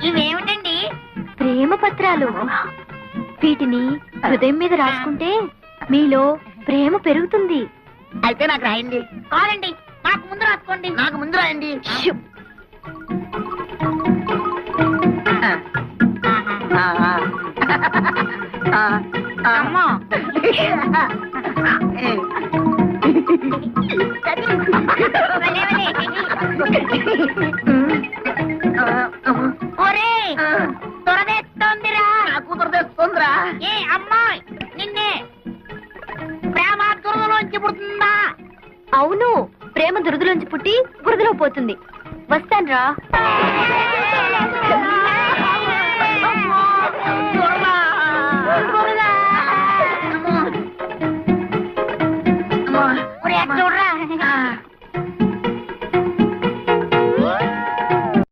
ఇవేమిటండి? ప్రేమ పత్రాలు. వీటిని హృదయం మీద రాసుకుంటే మీలో ప్రేమ పెరుగుతుంది. అయితే నాకు రాయండి. కాదండి, నాకు ముందు రాసుకోండి. నాకు ముందు రాయండి. షూ. అమ్మా, ఒరేయ్, త్వరదేస్తోందిరా. నాకు కుదరదేస్తుందిరా. ఏ అమ్మాయి, నిన్నే ప్రేమ దురదలోంచి పుడుతుందా? అవును, ప్రేమ దురదలోంచి పుట్టి బురదలో పోతుంది. వస్తాన్రా.